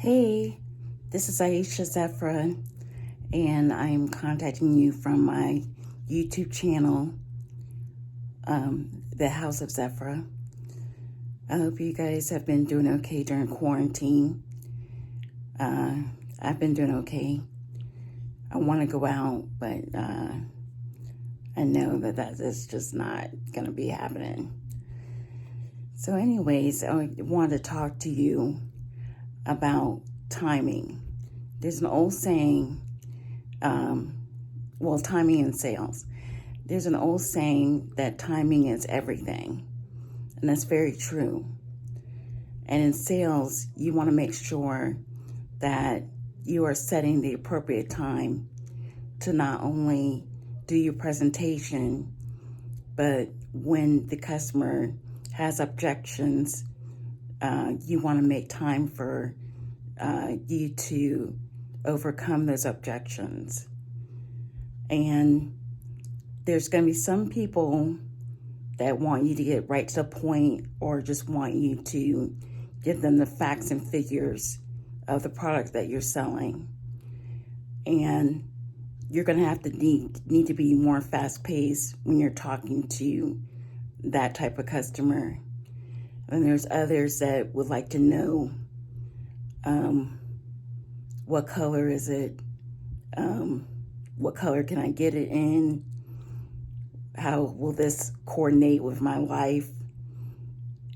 Hey, this is Aisha Zephyr, and I'm contacting you from my YouTube channel, The House of Zephyr. I hope you guys have been doing okay during quarantine. I've been doing okay. I want to go out, but I know that is just not going to be happening. So anyways, I wanted to talk to you about timing. There's an old saying, timing in sales. There's an old saying that timing is everything, and that's very true. And in sales, you want to make sure that you are setting the appropriate time to not only do your presentation, but when the customer has objections, you want to make time for you to overcome those objections. And there's going to be some people that want you to get right to the point, or just want you to give them the facts and figures of the product that you're selling. And you're going to have to need to be more fast-paced when you're talking to that type of customer. And there's others that would like to know, what color is it? What color can I get it in? How will this coordinate with my life?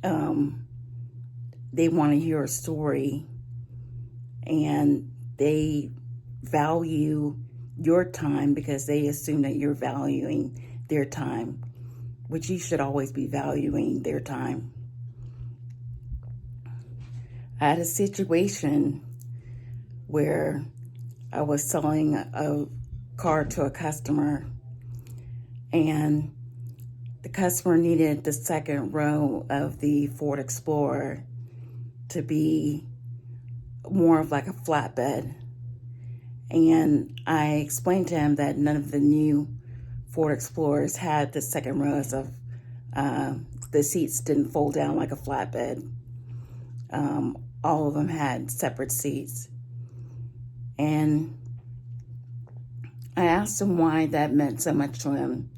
They want to hear a story, and they value your time because they assume that you're valuing their time, which you should always be valuing their time. I had a situation where I was selling a car to a customer, and the customer needed the second row of the Ford Explorer to be more of like a flatbed. And I explained to him that none of the new Ford Explorers had the second rows of, the seats didn't fold down like a flatbed. All of them had separate seats. And I asked him why that meant so much to him.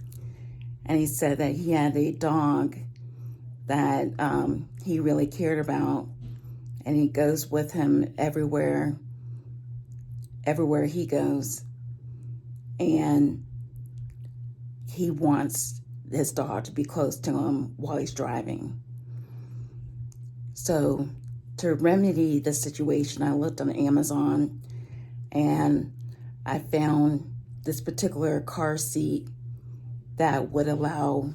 And he said that he had a dog that he really cared about, and he goes with him everywhere he goes. And he wants his dog to be close to him while he's driving. So to remedy the situation, I looked on Amazon, and I found this particular car seat that would allow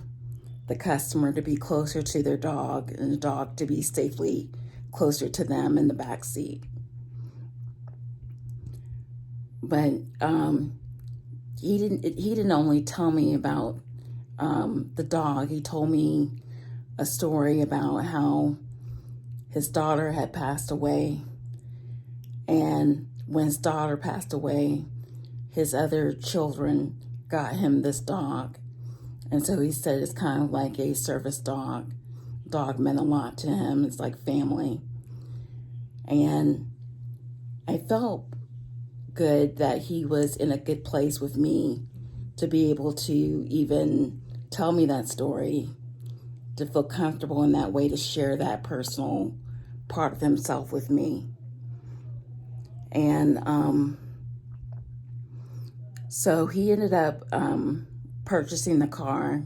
the customer to be closer to their dog, and the dog to be safely closer to them in the back seat. But he didn't only tell me about the dog. He told me a story about how his daughter had passed away, and when his daughter passed away, his other children got him this dog. And so he said it's kind of like a service dog. Dog meant a lot to him. It's like family. And I felt good that he was in a good place with me to be able to even tell me that story, to feel comfortable in that way, to share that personal part of himself with me. And so he ended up purchasing the car,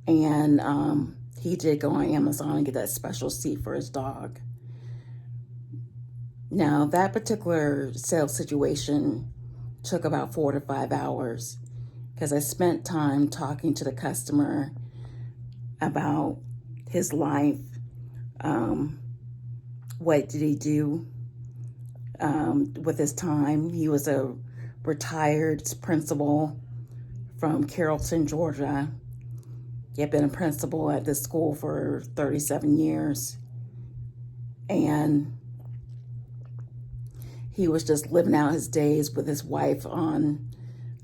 and he did go on Amazon and get that special seat for his dog. Now, that particular sales situation took about 4 to 5 hours, because I spent time talking to the customer about his life. What did he do with his time? He was a retired principal from Carrollton, Georgia. He had been a principal at this school for 37 years. And he was just living out his days with his wife on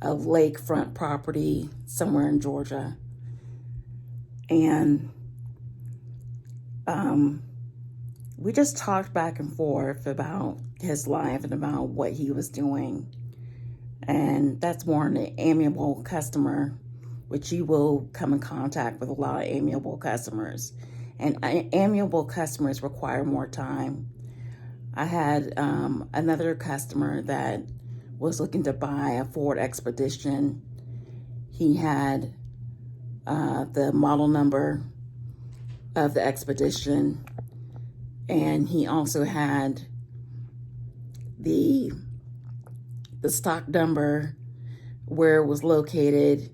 a lakefront property somewhere in Georgia. And we just talked back and forth about his life and about what he was doing. And that's more an amiable customer, which you will come in contact with a lot of amiable customers. And amiable customers require more time. I had another customer that was looking to buy a Ford Expedition. He had the model number of the Expedition, and he also had the stock number, where it was located,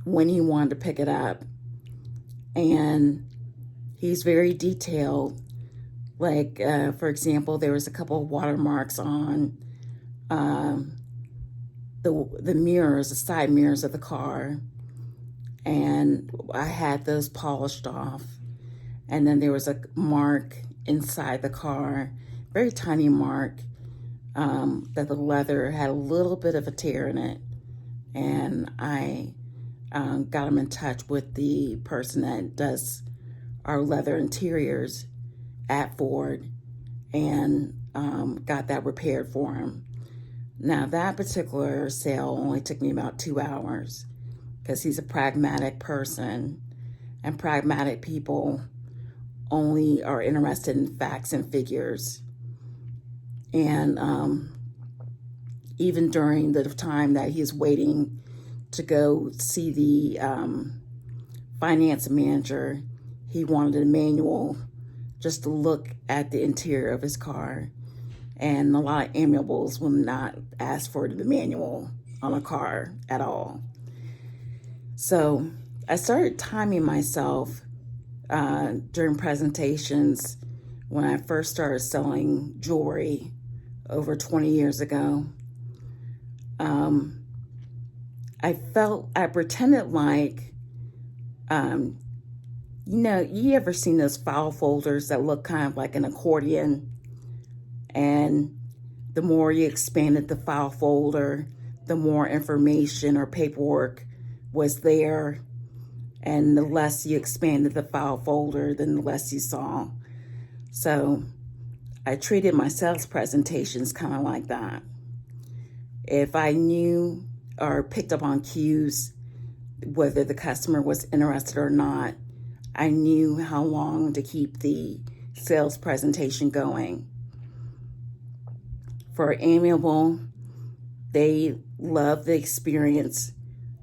when he wanted to pick it up. And he's very detailed. Like, for example, there was a couple of watermarks on the mirrors, the side mirrors of the car. And I had those polished off. And then there was a mark inside the car, very tiny mark, that the leather had a little bit of a tear in it. And I got him in touch with the person that does our leather interiors at Ford, and got that repaired for him. Now, that particular sale only took me about 2 hours, because he's a pragmatic person, and pragmatic people only are interested in facts and figures. And even during the time that he's waiting to go see the finance manager, he wanted a manual just to look at the interior of his car. And a lot of amiables will not ask for the manual on a car at all. So I started timing myself during presentations when I first started selling jewelry over 20 years ago. I pretended like, you ever seen those file folders that look kind of like an accordion? And the more you expanded the file folder, the more information or paperwork was there. And the less you expanded the file folder, then the less you saw. So I treated my sales presentations kind of like that. If I knew or picked up on cues, whether the customer was interested or not, I knew how long to keep the sales presentation going. For amiable, they love the experience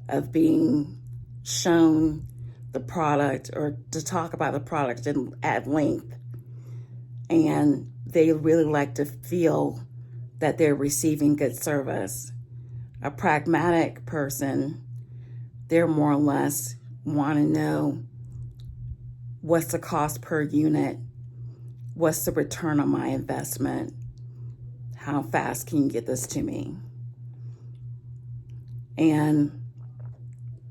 of being shown the product or to talk about the product at length. And they really like to feel that they're receiving good service. A pragmatic person, they're more or less want to know, what's the cost per unit? What's the return on my investment? How fast can you get this to me? And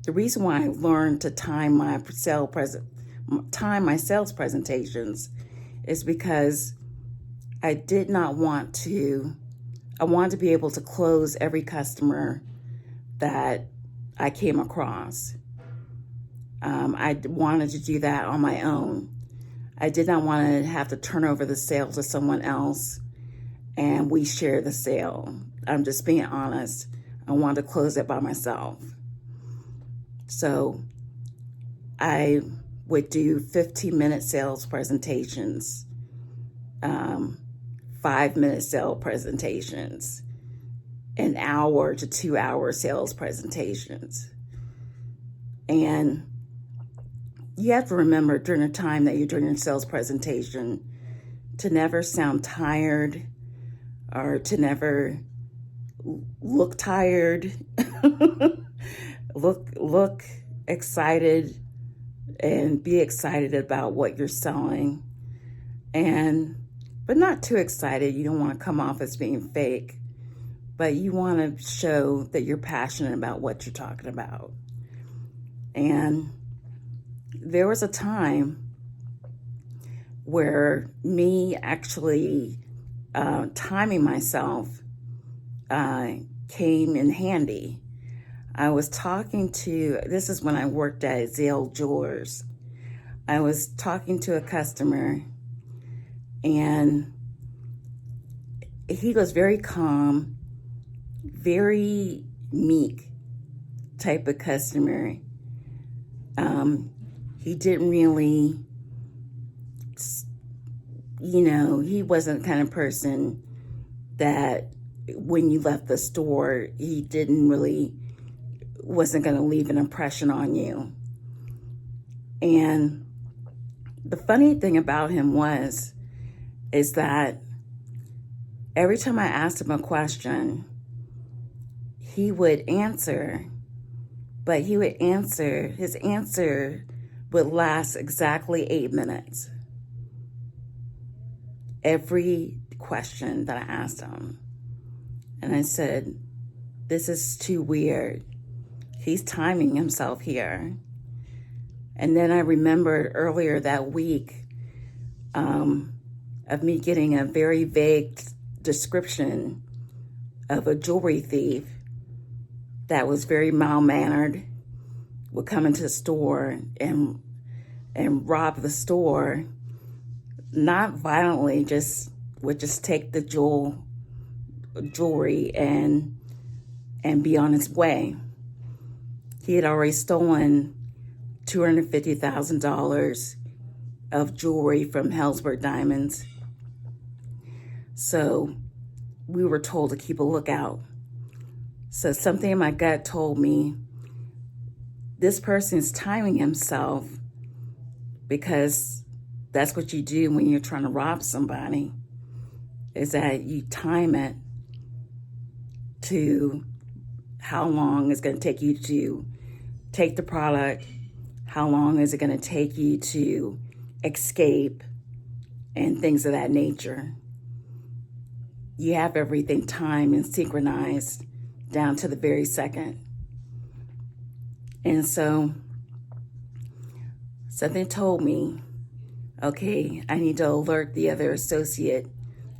the reason why I learned to time my sales presentations is because I wanted to be able to close every customer that I came across. I wanted to do that on my own. I did not want to have to turn over the sale to someone else and we share the sale. I'm just being honest. I wanted to close it by myself. So I would do 15-minute sales presentations, 5-minute sale presentations, an hour to 2 hour sales presentations. And you have to remember during the time that you're doing your sales presentation to never sound tired or to never look tired. Look excited and be excited about what you're selling. But not too excited. You don't want to come off as being fake, but you want to show that you're passionate about what you're talking about. And there was a time where me actually timing myself came in handy. I was this is when I worked at Zale Jewelers. I was talking to a customer, And he was very calm, very meek type of customer. He didn't really, he wasn't the kind of person that when you left the store, he wasn't going to leave an impression on you. And the funny thing about him is that every time I asked him a question, he would answer, but his answer would last exactly 8 minutes. Every question that I asked him. And I said, this is too weird. He's timing himself here. And then I remembered earlier that week of me getting a very vague description of a jewelry thief that was very mild-mannered, would come into the store and rob the store, not violently, would just take the jewelry and be on his way. He had already stolen $250,000 of jewelry from Helzberg Diamonds. So we were told to keep a lookout. So something in my gut told me this person is timing himself, because that's what you do when you're trying to rob somebody, is that you time it to how long it's going to take you to take the product, how long is it going to take you to escape, and things of that nature. You have everything timed and synchronized down to the very second. And so something told me, okay, I need to alert the other associate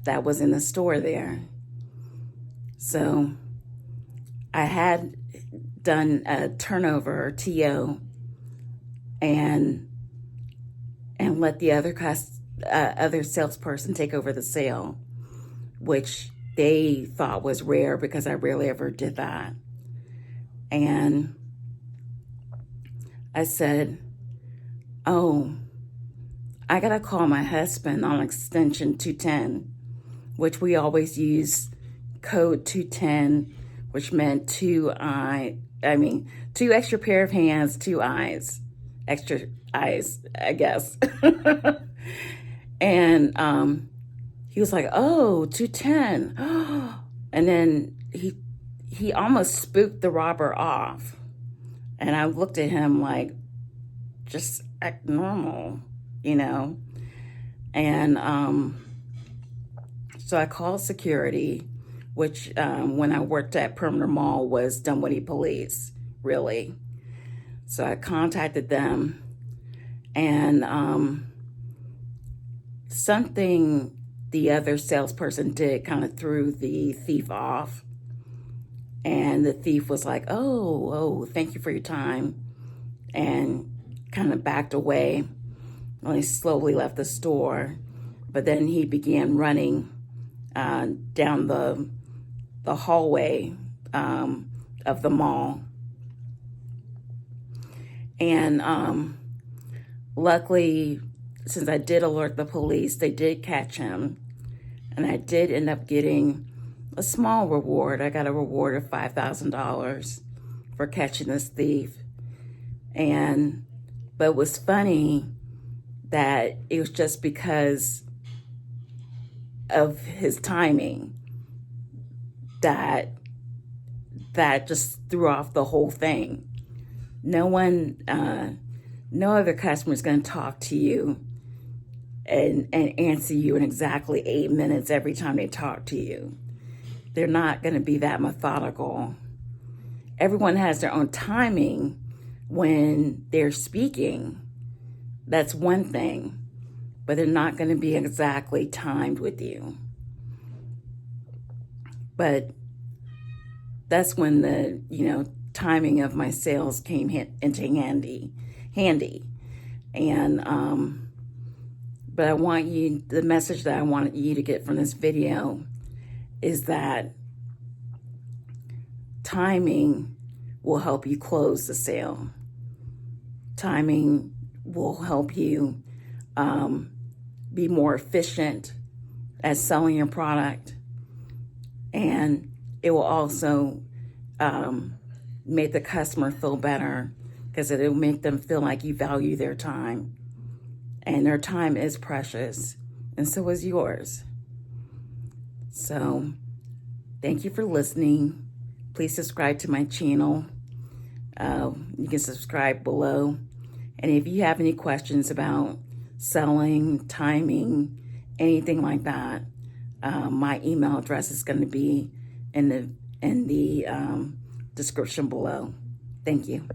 that was in the store there. So I had done a turnover, or TO, and let the other salesperson take over the sale, which they thought was rare because I rarely ever did that. And I said, oh, I got to call my husband on extension 210, which we always use code 210, which meant two extra pair of hands, 2 eyes, extra eyes, I guess. And he was like, oh, 210. And then he almost spooked the robber off. And I looked at him like, just act normal, And so I called security, which when I worked at Perimeter Mall was Dunwoody Police, really. So I contacted them, and something the other salesperson did kind of threw the thief off. And the thief was like, oh, thank you for your time, and kind of backed away. Well, he slowly left the store, but then he began running down the hallway of the mall. And luckily, since I did alert the police, they did catch him, and I did end up getting a small reward. I got a reward of $5,000 for catching this thief. But it was funny that it was just because of his timing that just threw off the whole thing. No other customer is going to talk to you and answer you in exactly 8 minutes every time they talk to you. They're not going to be that methodical. Everyone has their own timing when they're speaking. That's one thing, but they're not going to be exactly timed with you. But that's when the, timing of my sales came into handy. And But the message that I want you to get from this video is that timing will help you close the sale. Timing will help you be more efficient at selling your product. And it will also make the customer feel better, because it'll make them feel like you value their time. And their time is precious, and so is yours. So thank you for listening. Please subscribe to my channel. You can subscribe below. And if you have any questions about selling, timing, anything like that, my email address is going to be in the description below. Thank you.